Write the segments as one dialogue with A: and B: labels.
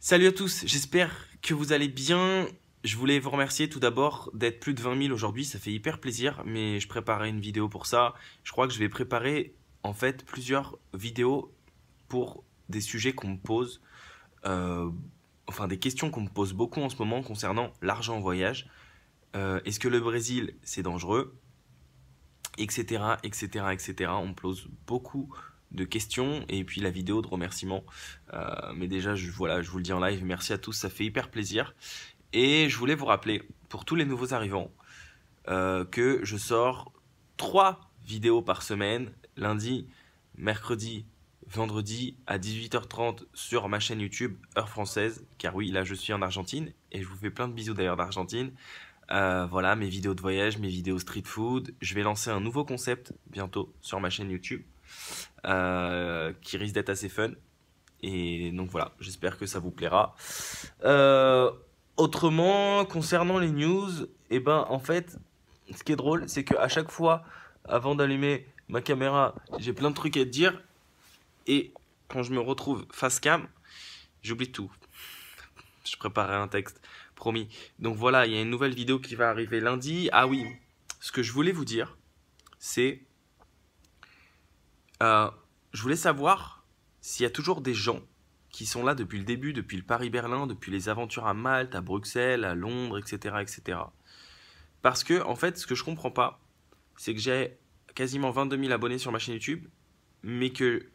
A: Salut à tous, j'espère que vous allez bien. Je voulais vous remercier tout d'abord d'être plus de 20 000 aujourd'hui, ça fait hyper plaisir, mais je préparais une vidéo pour ça. Je crois que je vais préparer en fait plusieurs vidéos pour des sujets qu'on me pose, euh, enfin des questions qu'on me pose beaucoup en ce moment concernant l'argent en voyage. Est-ce que le Brésil c'est dangereux? Etc, etc, etc. On me pose beaucoup de questions et puis la vidéo de remerciements. Mais déjà, voilà, je vous le dis en live, merci à tous, ça fait hyper plaisir. Et je voulais vous rappeler, pour tous les nouveaux arrivants, que je sors 3 vidéos par semaine, lundi, mercredi, vendredi à 18h30 sur ma chaîne YouTube, heure française, car oui, là je suis en Argentine, et je vous fais plein de bisous d'ailleurs d'Argentine. Voilà, mes vidéos de voyage, mes vidéos street food. Je vais lancer un nouveau concept bientôt sur ma chaîne YouTube, qui risque d'être assez fun. Et donc voilà, j'espère que ça vous plaira. Euh, Autrement, concernant les news, et ben en fait, ce qui est drôle, c'est qu'à chaque fois, avant d'allumer ma caméra, j'ai plein de trucs à te dire. Et quand je me retrouve face cam, j'oublie tout. Je préparerai un texte, promis. Donc voilà, il y a une nouvelle vidéo qui va arriver lundi. Ah oui, ce que je voulais vous dire, c'est... euh, je voulais savoir s'il y a toujours des gens qui sont là depuis le début, depuis le Paris-Berlin, depuis les aventures à Malte, à Bruxelles, à Londres, etc., etc. Parce que, en fait, ce que je comprends pas, c'est que j'ai quasiment 22 000 abonnés sur ma chaîne YouTube, mais que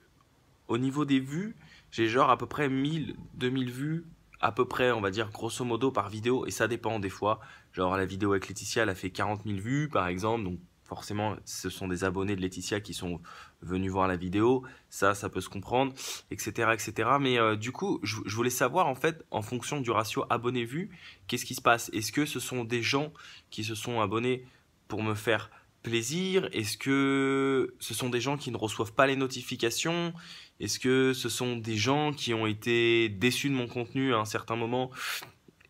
A: au niveau des vues, j'ai genre à peu près 1000, 2000 vues, à peu près, on va dire, grosso modo par vidéo, et ça dépend des fois. Genre la vidéo avec Laetitia, elle a fait 40 000 vues, par exemple, donc forcément, ce sont des abonnés de Laetitia qui sont venus voir la vidéo, ça peut se comprendre, etc., etc. Mais du coup, je voulais savoir, en fait, en fonction du ratio abonnés-vues, qu'est-ce qui se passe? Est-ce que ce sont des gens qui se sont abonnés pour me faire plaisir? Est-ce que ce sont des gens qui ne reçoivent pas les notifications? Est-ce que ce sont des gens qui ont été déçus de mon contenu à un certain moment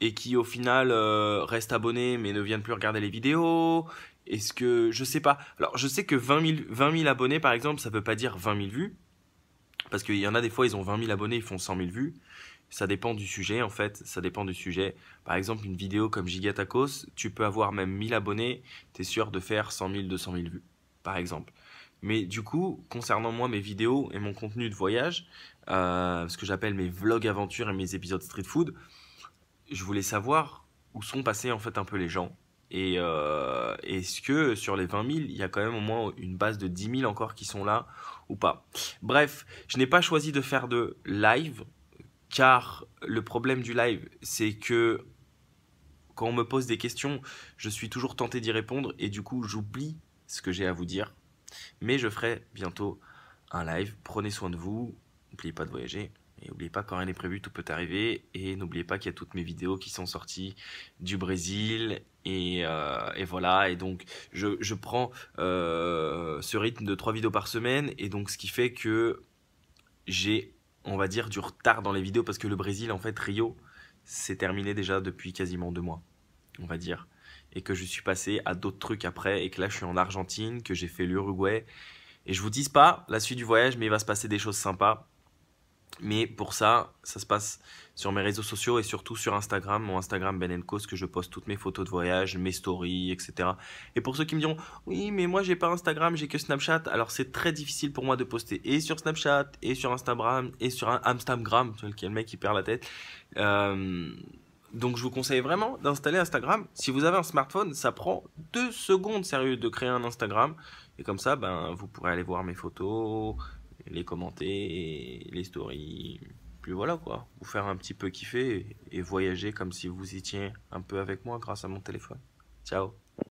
A: et qui au final restent abonnés mais ne viennent plus regarder les vidéos? Est-ce que... Je sais pas. Alors je sais que 20 000 abonnés par exemple, ça veut pas dire 20 000 vues. Parce qu'il y en a des fois, ils ont 20 000 abonnés, ils font 100 000 vues. Ça dépend du sujet en fait, ça dépend du sujet. Par exemple, une vidéo comme Gigatacos, tu peux avoir même 1000 abonnés, tu es sûr de faire 100 000, 200 000 vues, par exemple. Mais du coup, concernant moi, mes vidéos et mon contenu de voyage, ce que j'appelle mes vlogs aventures et mes épisodes street food, je voulais savoir où sont passés en fait un peu les gens. Et est-ce que sur les 20 000, il y a quand même au moins une base de 10 000 encore qui sont là ou pas? Bref, je n'ai pas choisi de faire de live car le problème du live, c'est que quand on me pose des questions, je suis toujours tenté d'y répondre et du coup, j'oublie ce que j'ai à vous dire. Mais je ferai bientôt un live. Prenez soin de vous. N'oubliez pas de voyager. Et n'oubliez pas, quand rien n'est prévu, tout peut arriver. Et n'oubliez pas qu'il y a toutes mes vidéos qui sont sorties du Brésil. Et voilà. Et donc, je prends ce rythme de 3 vidéos par semaine. Et donc, ce qui fait que j'ai, on va dire, du retard dans les vidéos. Parce que le Brésil, en fait, Rio, c'est terminé déjà depuis quasiment 2 mois, on va dire. Et que je suis passé à d'autres trucs après. Et que là, je suis en Argentine, que j'ai fait l'Uruguay. Et je vous dis pas la suite du voyage, mais il va se passer des choses sympas. Mais pour ça, ça se passe sur mes réseaux sociaux et surtout sur Instagram, mon Instagram Ben & Co, que je poste toutes mes photos de voyage, mes stories, etc. Et pour ceux qui me diront, oui, mais moi j'ai pas Instagram, j'ai que Snapchat, alors c'est très difficile pour moi de poster et sur Snapchat, et sur Instagram, et sur Instagram, tu vois, qui est le mec qui perd la tête. Euh, donc je vous conseille vraiment d'installer Instagram. Si vous avez un smartphone, ça prend 2 secondes sérieux de créer un Instagram. Et comme ça, ben, vous pourrez aller voir mes photos, les commenter, les stories. Puis voilà quoi, vous faire un petit peu kiffer et voyager comme si vous étiez un peu avec moi grâce à mon téléphone. Ciao.